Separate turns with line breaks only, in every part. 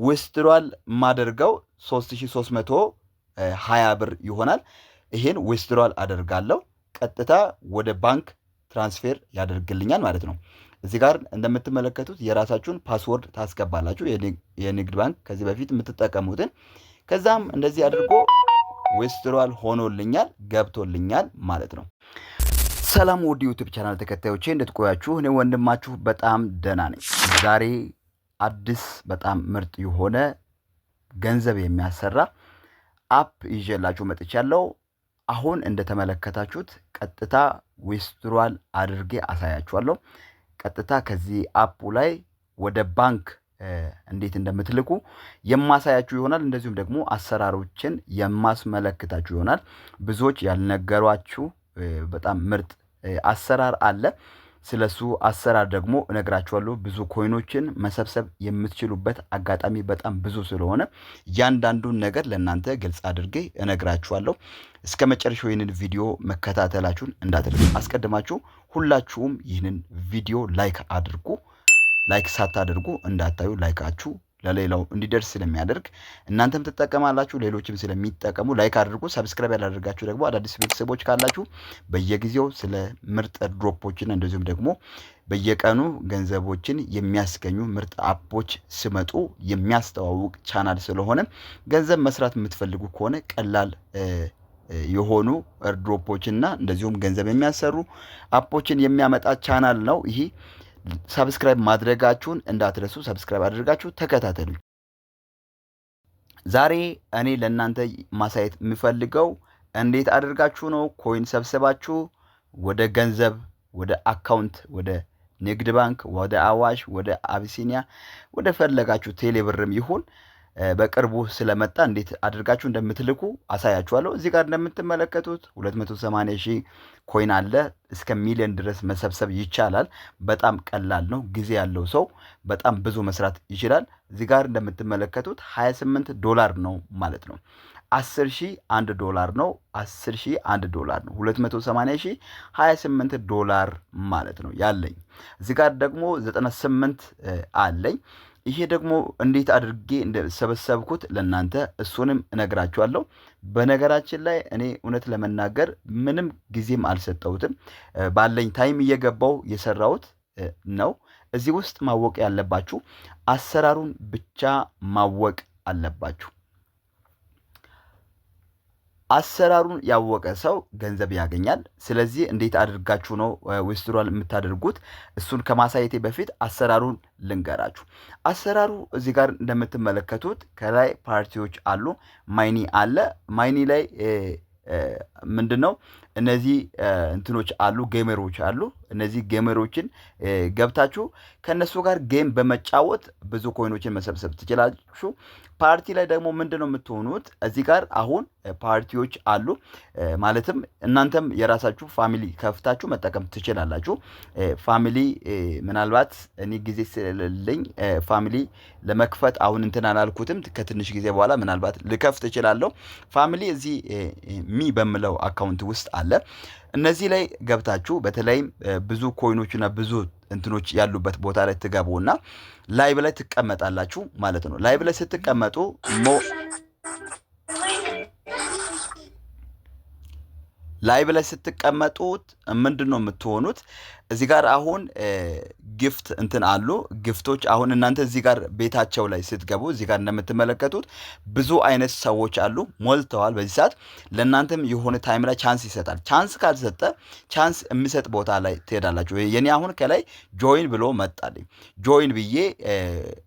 ዊዝድሮዋል ማደርገው 3320 ብር ይሆናል። ይሄን ዊዝድሮዋል አደርጋለሁ። ቀጥታ ወደ ባንክ ትራንስፌር ያደርግልኛል ማለት ነው። እዚህ ጋር እንደምትመለከቱት የራሳችሁን ፓስወርድ ታስገባላችሁ፣ የንግድ ባንክ ከዚህ በፊት የምትጠቀሙትን። ከዛም እንደዚህ አድርጎ ዊዝድሮዋል ሆኖልኛል፣ ገብቶልኛል ማለት ነው። ሰላም ውድ ዩቲዩብ ቻናል ተከታዮቼ እንደትቆያችሁ፣ እኔ ወንድማችሁ በጣም ደህና ነኝ። ዛሬ አዲስ በጣም ምርጥ የሆነ ገንዘብ የሚያሰራ አፕ ይዤላችሁ መጥቻለሁ። አሁን እንደተመለከታችሁት ቀጥታ ዊዝድሮዋል አድርጌ አሳያችኋለሁ። ቀጥታ ከዚህ አፑ ላይ ወደ ባንክ እንዴት እንደምትልኩ የማሳያችሁ ይሆናል። እንደዚሁም ደግሞ አሰራሮችን የማስመለክታችሁ ይሆናል። ብዙዎች ያልነገሯችሁ በጣም ምርጥ አሰራር አለ። ስለሱ አሰራር ደግሞ እነግራችኋለሁ። ብዙ ኮይኖችን መሰብሰብ የምትችሉበት አጋጣሚ በጣም ብዙ ስለሆነ እያንዳንዱን ነገር ለእናንተ ግልጽ አድርጌ እነግራችኋለሁ። እስከ መጨረሻው ይህንን ቪዲዮ መከታተላችሁን እንዳትረሱ። አስቀድማችሁ ሁላችሁም ይህንን ቪዲዮ ላይክ አድርጉ። ላይክ ሳታደርጉ እንዳታዩ። ላይካችሁ ለሌላው እንዲደርስ ስለሚያደርግ እናንተም ትጠቀማላችሁ፣ ሌሎችም ስለሚጠቀሙ ላይክ አድርጉ። ሰብስክራይብ ያላደርጋችሁ ደግሞ አዳዲስ ቤተሰቦች ካላችሁ በየጊዜው ስለ ምርጥ ድሮፖችን እንደዚሁም ደግሞ በየቀኑ ገንዘቦችን የሚያስገኙ ምርጥ አፖች ሲመጡ የሚያስተዋውቅ ቻናል ስለሆነ ገንዘብ መስራት የምትፈልጉ ከሆነ ቀላል የሆኑ ድሮፖችና እንደዚሁም ገንዘብ የሚያሰሩ አፖችን የሚያመጣ ቻናል ነው ይሄ። ሰብስክራይብ ማድረጋችሁን እንዳትረሱ። ሰብስክራይብ አድርጋችሁ ተከታተሉ። ዛሬ እኔ ለእናንተ ማሳየት የምፈልገው እንዴት አድርጋችሁ ነው ኮይን ሰብስባችሁ ወደ ገንዘብ፣ ወደ አካውንት፣ ወደ ንግድ ባንክ፣ ወደ አዋሽ፣ ወደ አቢሲኒያ፣ ወደ ፈለጋችሁ ቴሌብርም ይሁን በቅርቡ ስለመጣ እንዴት አድርጋችሁ እንደምትልኩ አሳያችኋለሁ። እዚህ ጋር እንደምትመለከቱት 280,000 ኮይን አለ። እስከ ሚሊዮን ድረስ መሰብሰብ ይቻላል። በጣም ቀላል ነው። ጊዜ ያለው ሰው በጣም ብዙ መስራት ይችላል። እዚህ ጋር እንደምትመለከቱት $28 ነው ማለት ነው። 10,000 $1 ነው። 10,000 $1 ነው። 280,000 $28 ማለት ነው ያለኝ። እዚህ ጋር ደግሞ 98 አለኝ። ይሄ ደግሞ እንዴት አድርጌ እንደሰበሰብኩት ለእናንተ እሱንም እነግራችኋለሁ። በነገራችን ላይ እኔ እውነት ለመናገር ምንም ጊዜም አልሰጠሁትም። ባለኝ ታይም እየገባው የሰራሁት ነው። እዚህ ውስጥ ማወቅ ያለባችሁ አሰራሩን ብቻ ማወቅ አለባችሁ። አሰራሩን ያወቀ ሰው ገንዘብ ያገኛል። ስለዚህ እንዴት አድርጋችሁ ነው ዊዝድሮዋል የምታደርጉት? እሱን ከማሳየቴ በፊት አሰራሩን ልንገራችሁ። አሰራሩ እዚህ ጋር እንደምትመለከቱት ከላይ ፓርቲዎች አሉ። ማይኒ አለ። ማይኒ ላይ ምንድነው እነዚህ እንትኖች አሉ፣ ጌመሮች አሉ። እነዚህ ጌመሮችን ገብታችሁ ከነሱ ጋር ጌም በመጫወት ብዙ ኮይኖችን መሰብሰብ ትችላላችሁ። ፓርቲ ላይ ደግሞ ምንድነው የምትሆኑት? እዚህ ጋር አሁን ፓርቲዎች አሉ። ማለትም እናንተም የራሳችሁ ፋሚሊ ከፍታችሁ መጠቀም ትችላላችሁ። ፋሚሊ ምናልባት እኔ ጊዜ ስለሌለኝ ፋሚሊ ለመክፈት አሁን እንትን አላልኩትም። ከትንሽ ጊዜ በኋላ ምናልባት ልከፍት እችላለሁ። ፋሚሊ እዚህ ሚ በምለው አካውንት ውስጥ አለ። እነዚህ ላይ ገብታችሁ በተለይም ብዙ ኮይኖችና ብዙ እንትኖች ያሉበት ቦታ ላይ ትገቡና ላይቭ ላይ ትቀመጣላችሁ ማለት ነው። ላይቭ ላይ ስትቀመጡ ላይቭ ላይ ስትቀመጡት ምንድነው የምትሆኑት? እዚህ ጋር አሁን ጊፍት እንትን አሉ። ጊፍቶች አሁን እናንተ እዚህ ጋር ቤታቸው ላይ ስትገቡ እዚህ ጋር እንደምትመለከቱት ብዙ አይነት ሰዎች አሉ፣ ሞልተዋል። በዚህ ሰዓት ለእናንተም የሆነ ታይም ላይ ቻንስ ይሰጣል። ቻንስ ካልሰጠ ቻንስ የሚሰጥ ቦታ ላይ ትሄዳላችሁ። የኔ አሁን ከላይ ጆይን ብሎ መጣልኝ። ጆይን ብዬ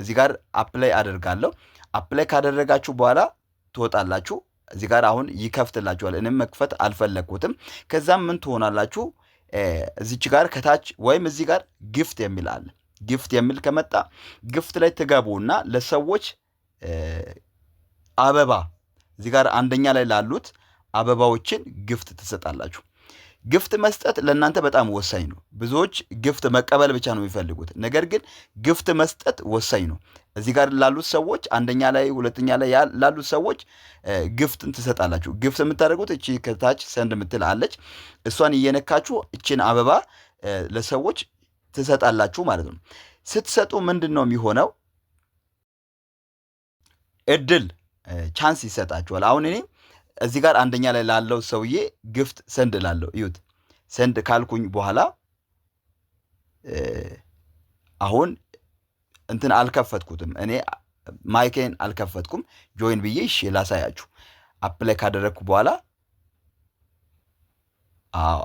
እዚህ ጋር አፕላይ አደርጋለሁ። አፕላይ ካደረጋችሁ በኋላ ትወጣላችሁ። እዚህ ጋር አሁን ይከፍትላችኋል። እኔም መክፈት አልፈለግኩትም። ከዛም ምን ትሆናላችሁ? እዚች ጋር ከታች ወይም እዚህ ጋር ጊፍት የሚል አለ። ጊፍት የሚል ከመጣ ጊፍት ላይ ትገቡና ለሰዎች አበባ እዚህ ጋር አንደኛ ላይ ላሉት አበባዎችን ጊፍት ትሰጣላችሁ። ጊፍት መስጠት ለእናንተ በጣም ወሳኝ ነው። ብዙዎች ጊፍት መቀበል ብቻ ነው የሚፈልጉት፣ ነገር ግን ጊፍት መስጠት ወሳኝ ነው። እዚህ ጋር ላሉት ሰዎች አንደኛ ላይ ሁለተኛ ላይ ላሉት ሰዎች ጊፍትን ትሰጣላችሁ። ጊፍት የምታደርጉት እቺ ከታች ሰንድ የምትል አለች። እሷን እየነካችሁ እቺን አበባ ለሰዎች ትሰጣላችሁ ማለት ነው። ስትሰጡ ምንድን ነው የሚሆነው? እድል ቻንስ ይሰጣችኋል። አሁን እኔ እዚህ ጋር አንደኛ ላይ ላለው ሰውዬ ግፍት ሰንድ ላለው እዩት። ሰንድ ካልኩኝ በኋላ አሁን እንትን አልከፈትኩትም፣ እኔ ማይኬን አልከፈትኩም። ጆይን ብዬ እሺ ላሳያችሁ። አፕላይ ካደረግኩ በኋላ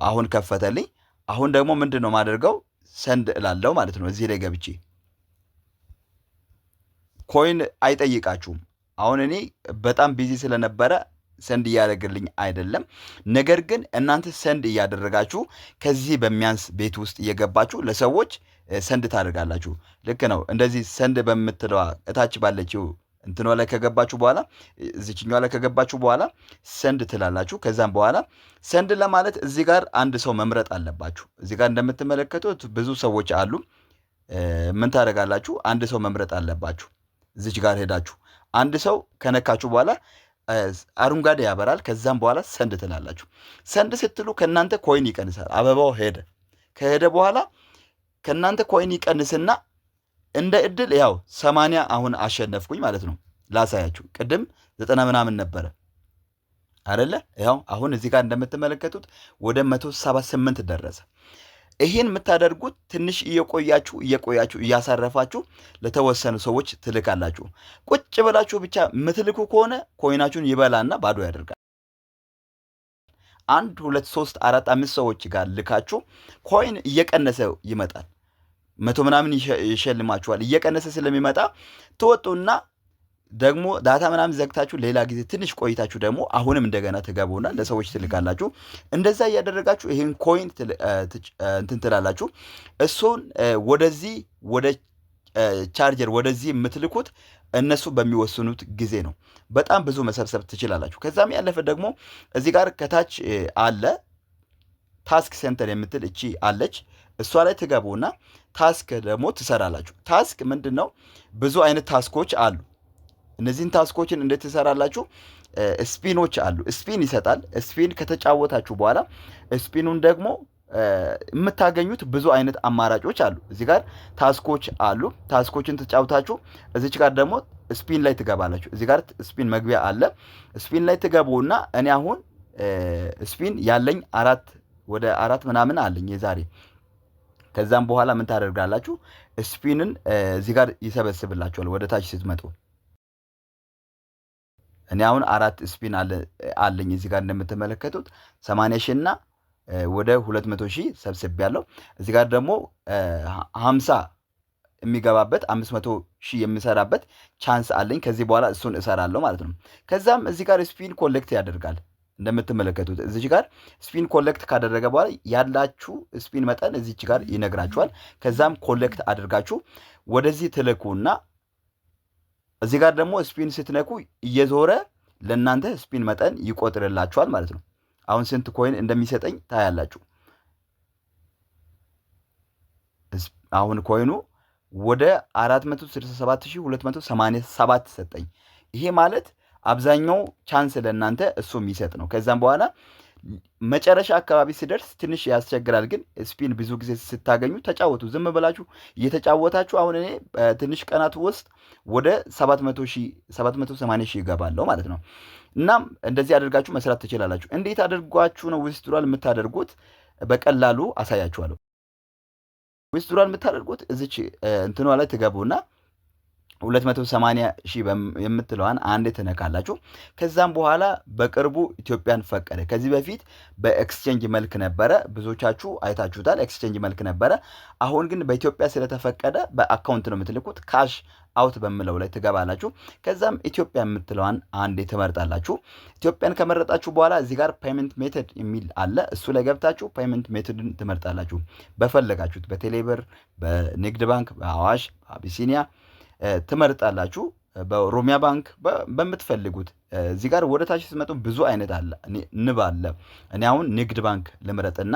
አሁን ከፈተልኝ። አሁን ደግሞ ምንድን ነው ማደርገው? ሰንድ እላለው ማለት ነው። እዚህ ላይ ገብቼ ኮይን አይጠይቃችሁም። አሁን እኔ በጣም ቢዚ ስለነበረ ሰንድ እያደረግልኝ አይደለም። ነገር ግን እናንተ ሰንድ እያደረጋችሁ ከዚህ በሚያንስ ቤት ውስጥ እየገባችሁ ለሰዎች ሰንድ ታደርጋላችሁ። ልክ ነው። እንደዚህ ሰንድ በምትለዋ እታች ባለችው እንትኗ ላይ ከገባችሁ በኋላ እዚችኛዋ ላይ ከገባችሁ በኋላ ሰንድ ትላላችሁ። ከዛም በኋላ ሰንድ ለማለት እዚህ ጋር አንድ ሰው መምረጥ አለባችሁ። እዚህ ጋር እንደምትመለከቱት ብዙ ሰዎች አሉ። ምን ታደርጋላችሁ? አንድ ሰው መምረጥ አለባችሁ። እዚች ጋር ሄዳችሁ አንድ ሰው ከነካችሁ በኋላ አረንጓዴ ያበራል። ከዛም በኋላ ሰንድ ትላላችሁ። ሰንድ ስትሉ ከእናንተ ኮይን ይቀንሳል። አበባው ሄደ። ከሄደ በኋላ ከእናንተ ኮይን ይቀንስና እንደ እድል ያው 80 አሁን አሸነፍኩኝ ማለት ነው። ላሳያችሁ። ቅድም 90 ምናምን ነበረ አይደለ? ያው አሁን እዚህ ጋር እንደምትመለከቱት ወደ 178 ደረሰ። ይህን የምታደርጉት ትንሽ እየቆያችሁ እያሳረፋችሁ ለተወሰኑ ሰዎች ትልካላችሁ። ቁጭ ብላችሁ ብቻ የምትልኩ ከሆነ ኮይናችሁን ይበላና ባዶ ያደርጋል። 1 2 3 4 5 ሰዎች ጋር ልካችሁ ኮይን እየቀነሰ ይመጣል። 100 ምናምን ይሸልማችኋል። እየቀነሰ ስለሚመጣ ትወጡና ደግሞ ዳታ ምናምን ዘግታችሁ ሌላ ጊዜ ትንሽ ቆይታችሁ ደግሞ አሁንም እንደገና ትገቡና ለሰዎች ትልካላችሁ። እንደዛ እያደረጋችሁ ይህን ኮይን እንትን ትላላችሁ። እሱን ወደዚህ ወደ ቻርጀር ወደዚህ የምትልኩት እነሱ በሚወስኑት ጊዜ ነው። በጣም ብዙ መሰብሰብ ትችላላችሁ። ከዛም ያለፈ ደግሞ እዚህ ጋር ከታች አለ ታስክ ሴንተር የምትል እቺ አለች። እሷ ላይ ትገቡና ታስክ ደግሞ ትሰራላችሁ። ታስክ ምንድን ነው? ብዙ አይነት ታስኮች አሉ። እነዚህን ታስኮችን እንዴት ትሰራላችሁ? ስፒኖች አሉ። ስፒን ይሰጣል። ስፒን ከተጫወታችሁ በኋላ ስፒኑን ደግሞ የምታገኙት ብዙ አይነት አማራጮች አሉ። እዚህ ጋር ታስኮች አሉ። ታስኮችን ተጫውታችሁ እዚች ጋር ደግሞ ስፒን ላይ ትገባላችሁ። እዚህ ጋር ስፒን መግቢያ አለ። ስፒን ላይ ትገቡና እኔ አሁን ስፒን ያለኝ ወደ 4 ምናምን አለኝ የዛሬ። ከዛም በኋላ ምን ታደርጋላችሁ? ስፒንን እዚህ ጋር ይሰበስብላችኋል ወደ ታች ስትመጡ። እኔ አሁን 4 ስፒን አለኝ እዚህ ጋር እንደምትመለከቱት 80 ሺህ እና ወደ 200 ሺህ ሰብስቤያለሁ። እዚህ ጋር ደግሞ 50 የሚገባበት 500 ሺህ የምሰራበት ቻንስ አለኝ። ከዚህ በኋላ እሱን እሰራለሁ ማለት ነው። ከዛም እዚህ ጋር ስፒን ኮሌክት ያደርጋል። እንደምትመለከቱት እዚች ጋር ስፒን ኮሌክት ካደረገ በኋላ ያላችሁ ስፒን መጠን እዚች ጋር ይነግራችኋል። ከዛም ኮሌክት አድርጋችሁ ወደዚህ ትልኩና እዚህ ጋር ደግሞ ስፒን ስትነኩ እየዞረ ለእናንተ ስፒን መጠን ይቆጥርላችኋል ማለት ነው። አሁን ስንት ኮይን እንደሚሰጠኝ ታያላችሁ። አሁን ኮይኑ ወደ 467287 ሰጠኝ። ይሄ ማለት አብዛኛው ቻንስ ለእናንተ እሱ የሚሰጥ ነው። ከዛም በኋላ መጨረሻ አካባቢ ሲደርስ ትንሽ ያስቸግራል። ግን ስፒን ብዙ ጊዜ ስታገኙ ተጫወቱ። ዝም ብላችሁ እየተጫወታችሁ አሁን እኔ ትንሽ ቀናት ውስጥ ወደ 780 ሺህ ይገባለሁ ማለት ነው። እናም እንደዚህ አድርጋችሁ መስራት ትችላላችሁ። እንዴት አድርጓችሁ ነው ዊዝድሮዋል የምታደርጉት? በቀላሉ አሳያችኋለሁ። ዊዝድሮዋል የምታደርጉት እዚች እንትኗ ላይ ትገቡና 280 ሺህ የምትለዋን አንዴ ትነካላችሁ። ከዛም በኋላ በቅርቡ ኢትዮጵያን ፈቀደ። ከዚህ በፊት በኤክስቼንጅ መልክ ነበረ፣ ብዙዎቻችሁ አይታችሁታል። ኤክስቼንጅ መልክ ነበረ። አሁን ግን በኢትዮጵያ ስለተፈቀደ በአካውንት ነው የምትልኩት። ካሽ አውት በምለው ላይ ትገባላችሁ። ከዛም ኢትዮጵያ የምትለዋን አንዴ ትመርጣላችሁ። ኢትዮጵያን ከመረጣችሁ በኋላ እዚህ ጋር ፔመንት ሜተድ የሚል አለ። እሱ ላይ ገብታችሁ ፔመንት ሜተድን ትመርጣላችሁ። በፈለጋችሁት በቴሌብር፣ በንግድ ባንክ፣ በአዋሽ፣ በአቢሲኒያ ትመርጣላችሁ። በኦሮሚያ ባንክ በምትፈልጉት። እዚህ ጋር ወደ ታች ስትመጡ ብዙ አይነት አለ። ንብ አለ። እኔ አሁን ንግድ ባንክ ልምረጥና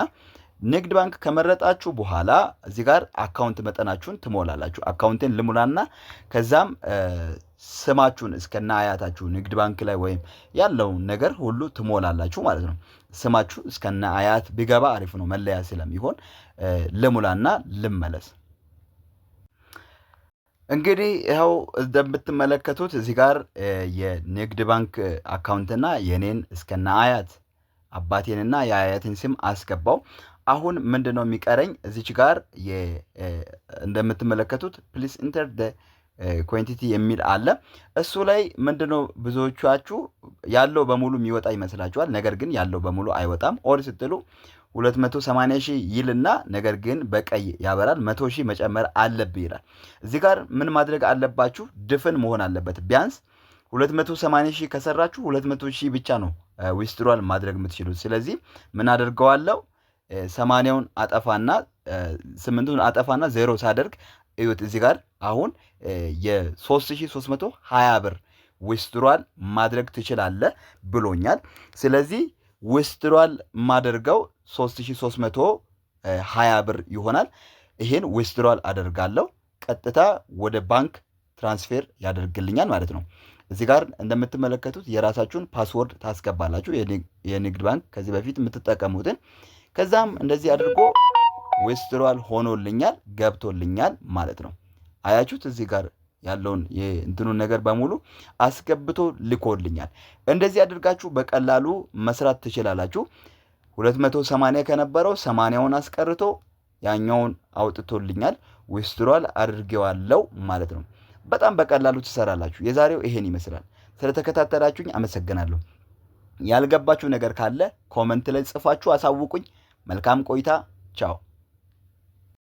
ንግድ ባንክ ከመረጣችሁ በኋላ እዚህ ጋር አካውንት መጠናችሁን ትሞላላችሁ። አካውንቴን ልሙላና ከዛም ስማችሁን እስከና አያታችሁ ንግድ ባንክ ላይ ወይም ያለውን ነገር ሁሉ ትሞላላችሁ ማለት ነው። ስማችሁ እስከና አያት ቢገባ አሪፍ ነው፣ መለያ ስለሚሆን ልሙላና ልመለስ። እንግዲህ ይኸው እንደምትመለከቱት እዚህ ጋር የንግድ ባንክ አካውንትና የኔን እስከነ አያት አባቴንና የአያቴን ስም አስገባው። አሁን ምንድን ነው የሚቀረኝ? እዚች ጋር እንደምትመለከቱት ፕሊስ ኢንተር ኳንቲቲ የሚል አለ። እሱ ላይ ምንድነው ብዙዎቻችሁ ያለው በሙሉ የሚወጣ ይመስላችኋል። ነገር ግን ያለው በሙሉ አይወጣም። ኦር ስትሉ 280 ሺህ ይልና ነገር ግን በቀይ ያበራል። 100 ሺህ መጨመር አለብህ ይላል። እዚህ ጋር ምን ማድረግ አለባችሁ? ድፍን መሆን አለበት። ቢያንስ 280 ሺህ ከሰራችሁ 200 ሺህ ብቻ ነው ዊዝድሮዋል ማድረግ የምትችሉት። ስለዚህ ምን አደርገዋለሁ? 80ውን አጠፋና 8ቱን አጠፋና 0 ሳደርግ እዩት። እዚህ ጋር አሁን የ3320 ብር ዊዝድሮዋል ማድረግ ትችላለህ ብሎኛል። ስለዚህ ዊዝድሮዋል ማደርገው 3320 ብር ይሆናል። ይሄን ዊዝድሮዋል አደርጋለሁ። ቀጥታ ወደ ባንክ ትራንስፌር ያደርግልኛል ማለት ነው። እዚህ ጋር እንደምትመለከቱት የራሳችሁን ፓስወርድ ታስገባላችሁ፣ የንግድ ባንክ ከዚህ በፊት የምትጠቀሙትን። ከዛም እንደዚህ አድርጎ ዊዝድሮዋል ሆኖልኛል፣ ገብቶልኛል ማለት ነው። አያችሁት? እዚህ ጋር ያለውን የእንትኑን ነገር በሙሉ አስገብቶ ልኮልኛል። እንደዚህ አድርጋችሁ በቀላሉ መስራት ትችላላችሁ። 280 ከነበረው 80ውን አስቀርቶ ያኛውን አውጥቶልኛል። ዊዝድሮዋል አድርጌዋለሁ ማለት ነው። በጣም በቀላሉ ትሰራላችሁ። የዛሬው ይሄን ይመስላል። ስለተከታተላችሁኝ አመሰግናለሁ። ያልገባችሁ ነገር ካለ ኮመንት ላይ ጽፋችሁ አሳውቁኝ። መልካም ቆይታ። ቻው